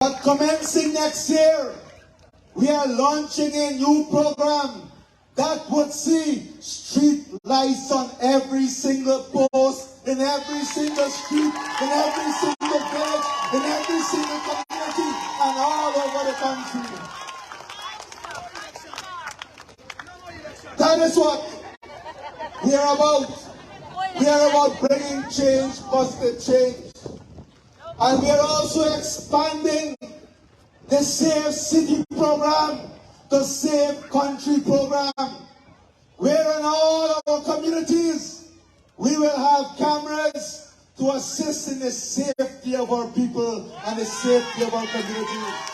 But commencing next year, we are launching a new program that would see street lights on every single post, in every single street, in every single village, in every single community, and all over the country. That is what we are about. We are about bringing change, positive change. And we are also expanding the Save City program, the Save Country program, where in all our communities we will have cameras to assist in the safety of our people and the safety of our communities.